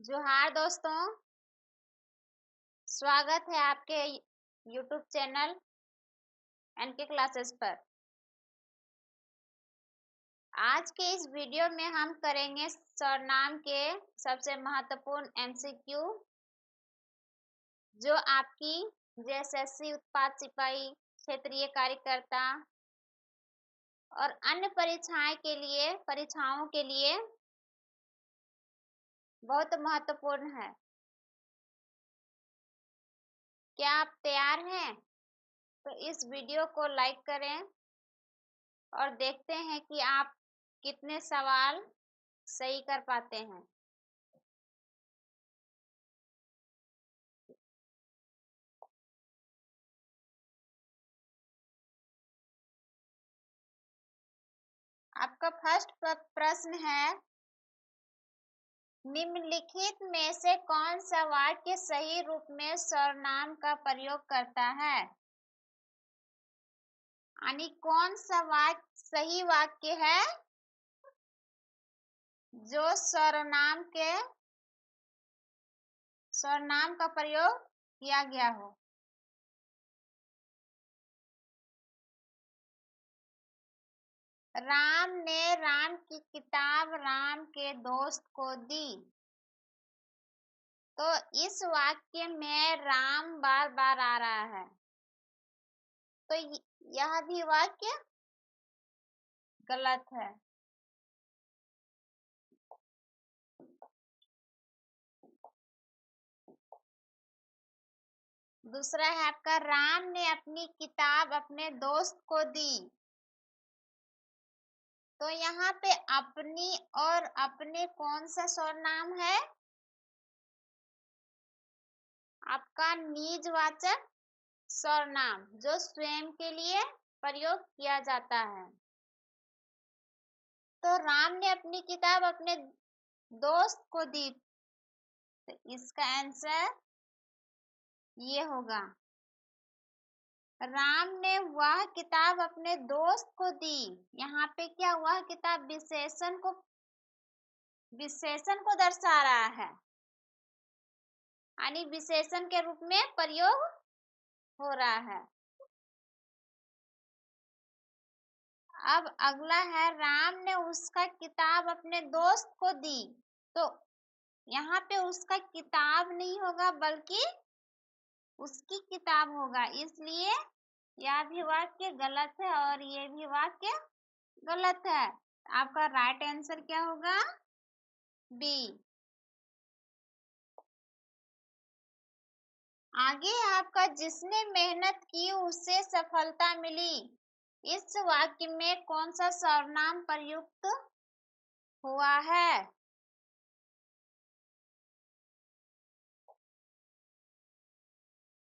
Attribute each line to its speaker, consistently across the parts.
Speaker 1: जोहार दोस्तों, स्वागत है आपके YouTube चैनल एनके क्लासेस पर। आज के इस वीडियो में हम करेंगे सरनाम के सबसे महत्वपूर्ण MCQ जो आपकी JSSC उत्पाद सिपाही, क्षेत्रीय कार्यकर्ता और अन्य परीक्षाओं के लिए बहुत महत्वपूर्ण है। क्या आप तैयार हैं? तो इस वीडियो को लाइक करें और देखते हैं कि आप कितने सवाल सही कर पाते हैं। आपका फर्स्ट प्रश्न है, निम्नलिखित में से कौन सा वाक्य सही रूप में सर्वनाम का प्रयोग करता है? यानी कौन सा सही वाक्य है जो सर्वनाम का प्रयोग किया गया हो? राम ने राम की किताब राम के दोस्त को दी। तो इस वाक्य में राम बार बार आ रहा है, तो यह भी वाक्य गलत है। दूसरा है आपका, राम ने अपनी किताब अपने दोस्त को दी। तो यहाँ पे अपनी और अपने कौन सा सर्वनाम है? आपका निजवाचक सर्वनाम जो स्वयं के लिए प्रयोग किया जाता है। तो राम ने अपनी किताब अपने दोस्त को दी, तो इसका आंसर ये होगा, राम ने वह किताब अपने दोस्त को दी। यहाँ पे क्या, वह किताब विशेषण को दर्शा रहा है, यानी विशेषण के रूप में प्रयोग हो रहा है। अब अगला है, राम ने उसका किताब अपने दोस्त को दी। तो यहाँ पे उसका किताब नहीं होगा बल्कि उसकी किताब होगा, इसलिए यह भी वाक्य गलत है और ये भी वाक्य गलत है। आपका राइट आंसर क्या होगा? बी। आगे आपका, जिसने मेहनत की उसे सफलता मिली। इस वाक्य में कौन सा सर्वनाम प्रयुक्त हुआ है?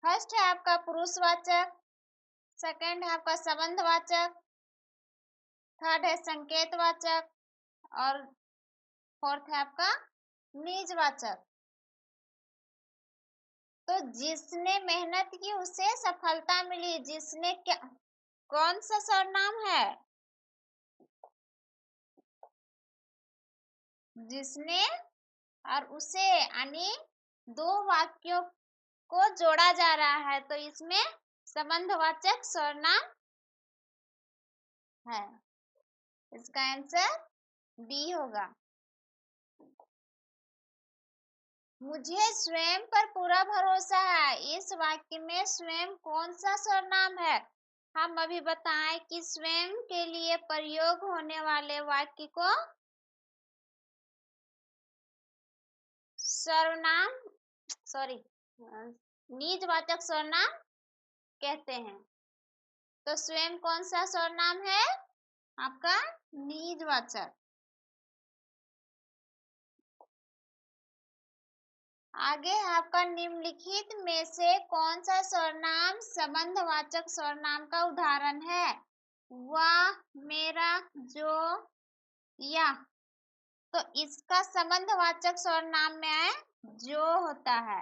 Speaker 1: फर्स्ट है आपका पुरुषवाचक, सेकंड है आपका संबंधवाचक, थर्ड है संकेतवाचक और फोर्थ है आपका निजवाचक। तो जिसने मेहनत की उसे सफलता मिली, जिसने क्या, कौन सा सर्वनाम है? जिसने और उसे, यानी दो वाक्यों को जोड़ा जा रहा है, तो इसमें संबंधवाचक सर्वनाम है। इसका आंसर बी होगा। मुझे स्वयं पर पूरा भरोसा है। इस वाक्य में स्वयं कौन सा सर्वनाम है? हम अभी बताएं कि स्वयं के लिए प्रयोग होने वाले वाक्य को निजवाचक सर्वनाम कहते हैं। तो स्वयं कौन सा सर्वनाम है? आपका निजवाचक। आगे है आपका, निम्नलिखित में से कौन सा सर्वनाम संबंधवाचक सर्वनाम का उदाहरण है? वह, मेरा, जो, यह। तो इसका संबंधवाचक सर्वनाम में जो होता है।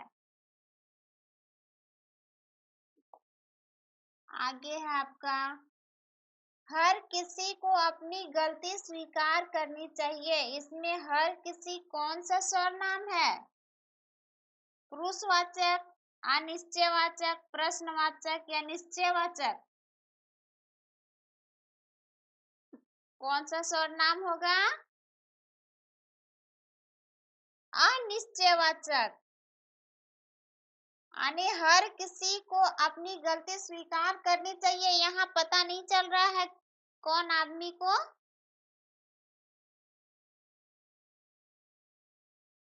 Speaker 1: आगे है आपका, हर किसी को अपनी गलती स्वीकार करनी चाहिए। इसमें हर किसी कौन सा सर्वनाम है? पुरुषवाचक, अनिश्चयवाचक, प्रश्नवाचक या निश्चयवाचक? कौन सा सर्वनाम होगा? अनिश्चयवाचक। यानी हर किसी को अपनी गलती स्वीकार करनी चाहिए। यहाँ पता नहीं चल रहा है कौन आदमी को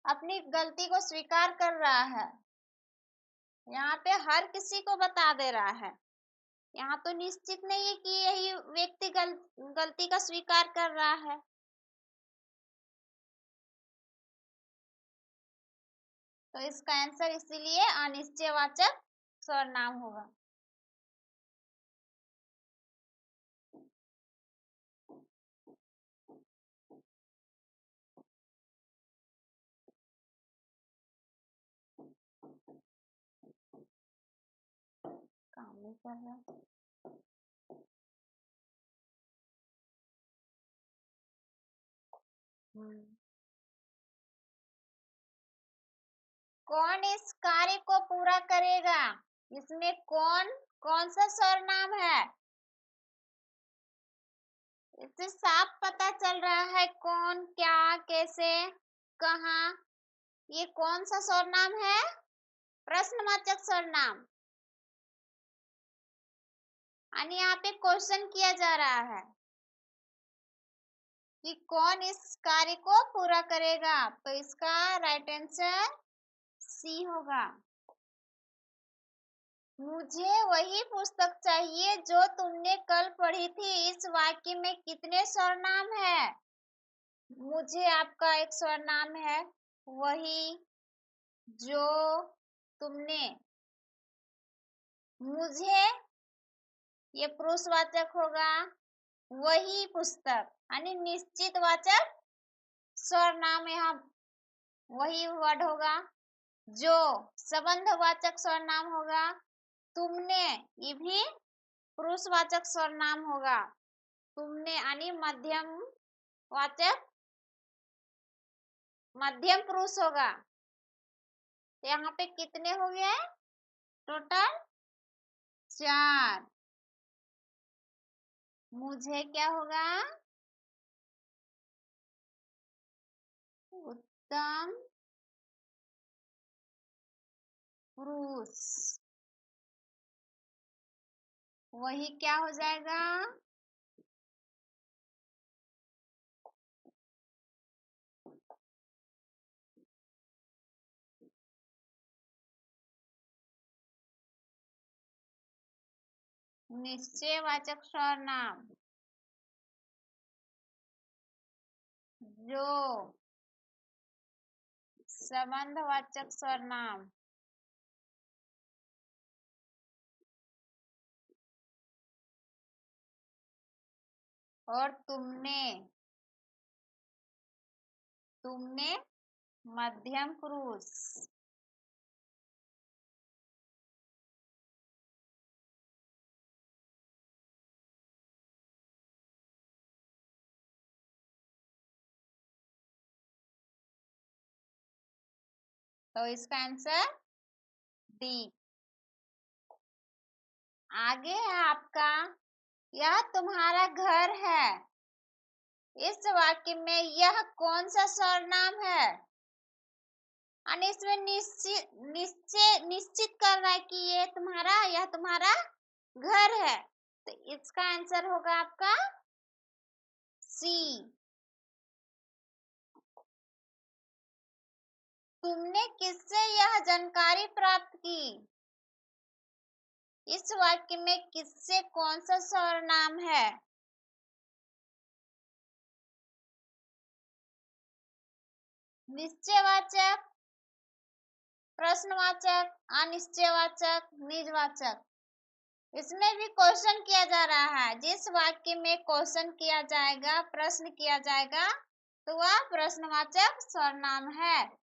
Speaker 1: अपनी गलती को स्वीकार कर रहा है। यहाँ पे हर किसी को बता दे रहा है। यहाँ तो निश्चित नहीं है कि यही व्यक्ति गलती का स्वीकार कर रहा है। तो इसका आंसर इसीलिए अनिश्चयवाचक सर्वनाम होगा। काम नहीं कर रहा। कौन इस कार्य को पूरा करेगा? इसमें कौन सा सर्वनाम है? इससे साफ पता चल रहा है कौन, क्या, कैसे, कहाँ। ये कौन सा सर्वनाम है? प्रश्नवाचक सर्वनाम। यानी यहाँ पे क्वेश्चन किया जा रहा है कि कौन इस कार्य को पूरा करेगा। तो इसका राइट आंसर सी होगा। मुझे वही पुस्तक चाहिए जो तुमने कल पढ़ी थी। इस वाक्य में कितने सर्वनाम है? मुझे आपका एक सर्वनाम है, वही, जो, तुमने। मुझे ये पुरुषवाचक होगा, वही पुस्तक यानी निश्चितवाचक सर्वनाम, यहाँ वही वर्ड होगा। जो संबंधवाचक सर्वनाम होगा। तुमने ये भी पुरुषवाचक सर्वनाम होगा। तुमने यानी मध्यम वाचक, मध्यम पुरुष होगा। यहाँ पे कितने हो गए? टोटल 4। मुझे क्या होगा? उत्तम पुरुष। वही क्या हो जाएगा? निश्चयवाचक सर्वनाम। जो संबंधवाचक सर्वनाम। और तुमने मध्यम पुरुष। तो इसका आंसर डी। आगे है आपका, यह तुम्हारा घर है। इस वाक्य में यह कौन सा सर्वनाम है? और इसमें निश्चित कर रहा है कि यह तुम्हारा घर है। तो इसका आंसर होगा आपका सी। तुमने किससे यह जानकारी प्राप्त की? इस वाक्य में किससे कौन सा सर्वनाम है? निश्चयवाचक, प्रश्नवाचक, अनिश्चयवाचक, निजवाचक। इसमें भी क्वेश्चन किया जा रहा है। जिस वाक्य में क्वेश्चन किया जाएगा, प्रश्न किया जाएगा, तो वह प्रश्नवाचक सर्वनाम है।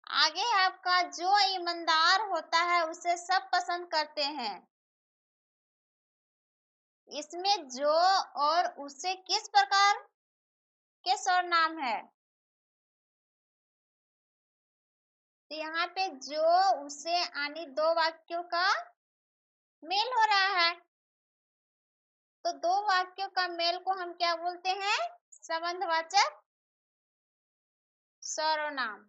Speaker 1: आगे आपका, जो ईमानदार होता है उसे सब पसंद करते हैं। इसमें जो और उससे किस प्रकार के सर्वनाम है? तो यहाँ पे जो, उसे, यानी दो वाक्यों का मेल हो रहा है। तो दो वाक्यों का मेल को हम क्या बोलते हैं? संबंधवाचक सर्वनाम।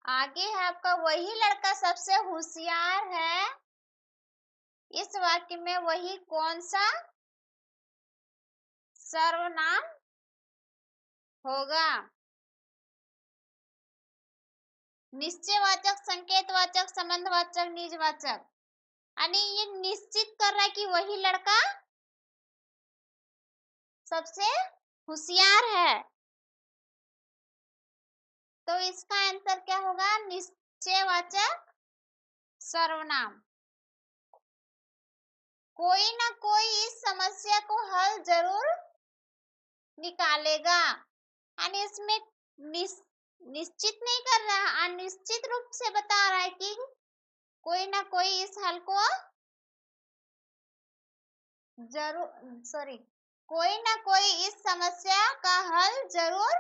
Speaker 1: आगे है आपका, वही लड़का सबसे होशियार है। इस वाक्य में वही कौन सा सर्वनाम होगा? निश्चयवाचक, संकेतवाचक, संबंधवाचक, निजवाचक। यानी ये निश्चित कर रहा है कि वही लड़का सबसे होशियार है। तो इसका आंसर क्या होगा? निश्चयवाचक सर्वनाम। कोई ना कोई इस समस्या को हल जरूर निकालेगा। यानी इसमें निश्चित नहीं कर रहा, अनिश्चित रूप से बता रहा है कि कोई ना कोई इस हल को कोई ना कोई इस समस्या का हल जरूर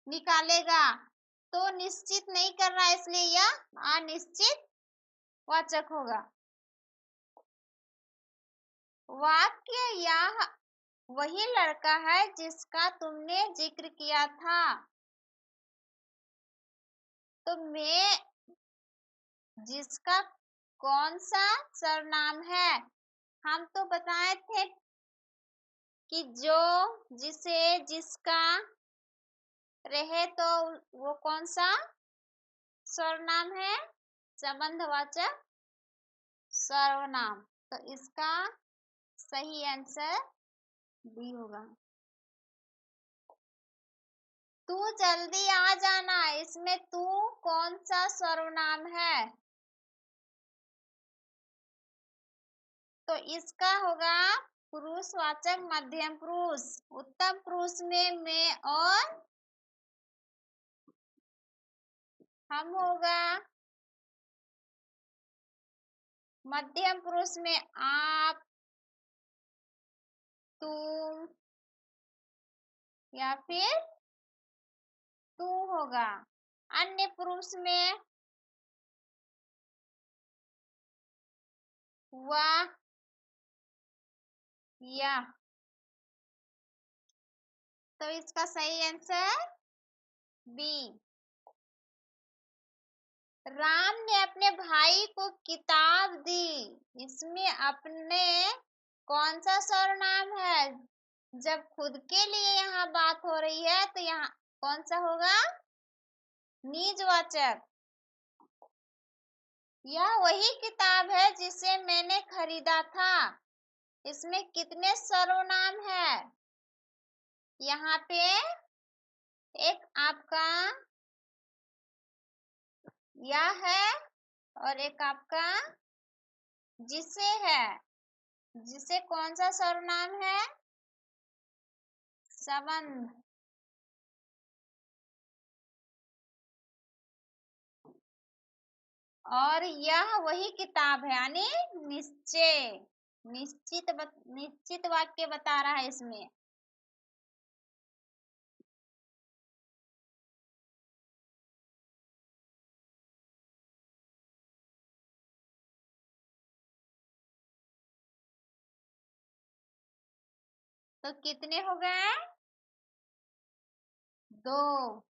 Speaker 1: निकालेगा। तो निश्चित नहीं कर रहा है, इसलिए यह अनिश्चित वाचक होगा। वाक्य, यह वही लड़का है जिसका तुमने जिक्र किया था। तो मैं, जिसका कौन सा सर्वनाम है? हम तो बताए थे कि जो, जिसे, जिसका रहे, तो वो कौन सा सर्वनाम है? संबंधवाचक सर्वनाम। तो इसका सही आंसर बी होगा। तू जल्दी आ जाना, इसमें तू कौन सा सर्वनाम है? तो इसका होगा पुरुषवाचक मध्यम पुरुष। उत्तम पुरुष में मैं और हम होगा। मध्यम पुरुष में आप, तुम या फिर तू होगा। अन्य पुरुष में वह, यह। तो इसका सही आंसर बी। राम ने अपने भाई को किताब दी, इसमें अपने कौन सा सर्वनाम है? जब खुद के लिए यहाँ बात हो रही है तो यहाँ कौन सा होगा? निजवाचक। यह वही किताब है जिसे मैंने खरीदा था। इसमें कितने सर्वनाम है? यहाँ पे एक आपका यह है और एक आपका जिसे है। जिसे कौन सा सर्वनाम है? संबंध। और यह वही किताब है, यानी निश्चय, निश्चित वाक्य बता रहा है इसमें। तो कितने हो गए? दो।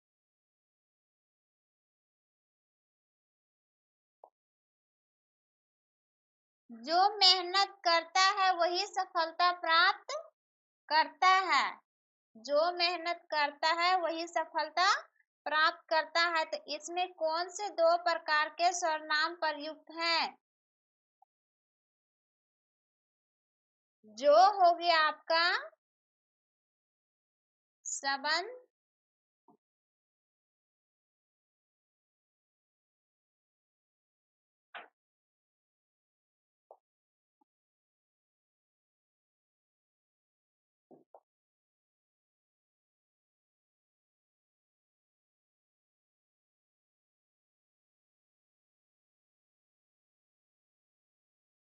Speaker 1: जो मेहनत करता है वही सफलता प्राप्त करता है। जो मेहनत करता है वही सफलता प्राप्त करता है। तो इसमें कौन से दो प्रकार के सर्वनाम प्रयुक्त हैं? जो हो गया आपका संबंध,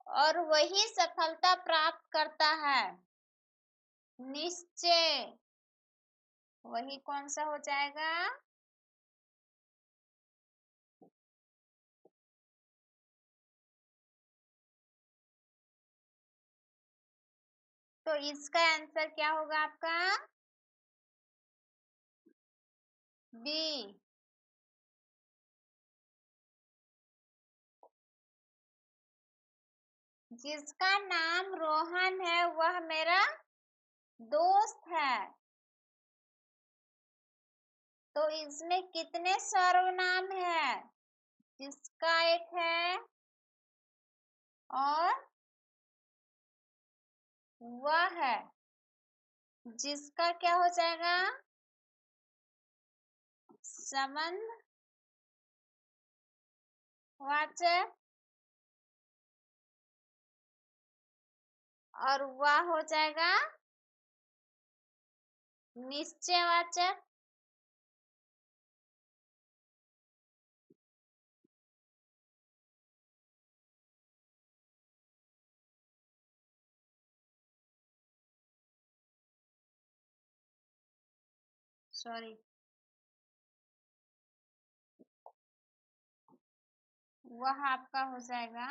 Speaker 1: और वही सफलता प्राप्त करता है। निश्चय वही कौन सा हो जाएगा? तो इसका आंसर क्या होगा आपका? बी। जिसका नाम रोहन है वह मेरा दोस्त है। तो इसमें कितने सर्वनाम है? जिसका एक है और वह है। जिसका क्या हो जाएगा? संबंध वाचक और वह हो जाएगा निश्चयवाचक। सॉरी, वह आपका हो जाएगा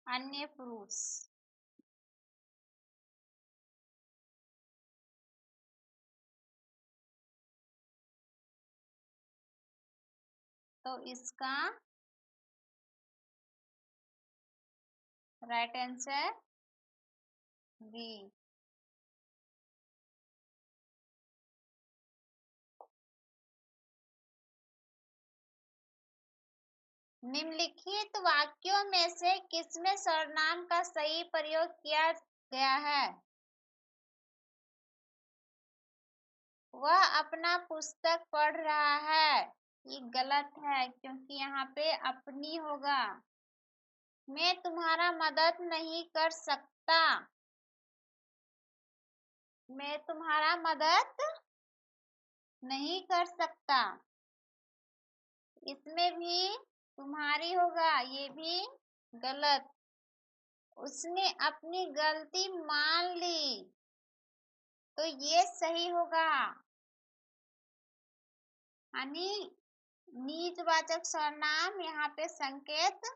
Speaker 1: अन्य पुरुष। तो इसका राइट आंसर बी। निम्नलिखित वाक्यों में से किसमें सर्वनाम का सही प्रयोग किया गया है? वह अपना पुस्तक पढ़ रहा है। ये गलत है क्योंकि यहाँ पे अपनी होगा। मैं तुम्हारा मदद नहीं कर सकता। मैं तुम्हारा मदद नहीं कर सकता। इसमें भी तुम्हारी होगा, ये भी गलत। उसने अपनी गलती मान ली, तो ये सही होगा। यानी निजवाचक सर्वनाम यहाँ पे संकेत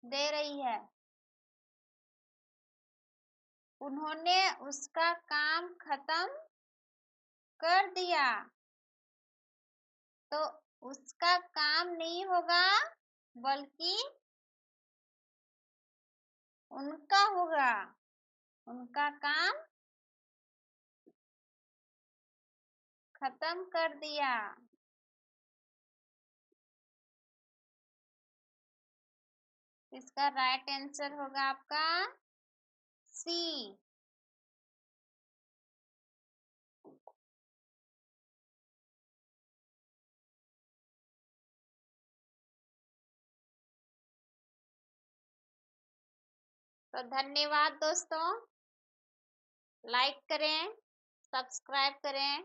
Speaker 1: दे रही है। उन्होंने उसका काम खत्म कर दिया, तो उसका काम नहीं होगा बल्कि उनका होगा। उनका काम खत्म कर दिया। इसका राइट आंसर होगा आपका सी। तो धन्यवाद दोस्तों। लाइक करें, सब्सक्राइब करें,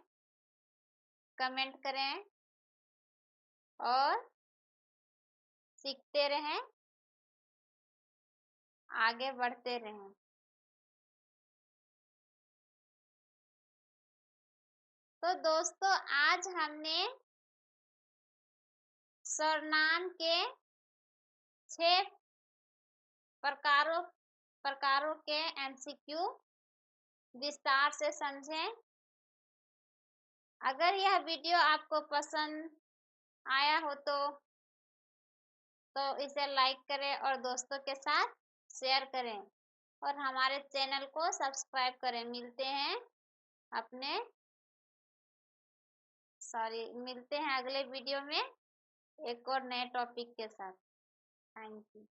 Speaker 1: कमेंट करें और सीखते रहें, आगे बढ़ते रहें। तो दोस्तों आज हमने सर्वनाम के 6 प्रकारों के एमसीक्यू विस्तार से समझे। अगर यह वीडियो आपको पसंद आया हो तो इसे लाइक करें और दोस्तों के साथ शेयर करें और हमारे चैनल को सब्सक्राइब करें। मिलते हैं अगले वीडियो में एक और नए टॉपिक के साथ। Thank you.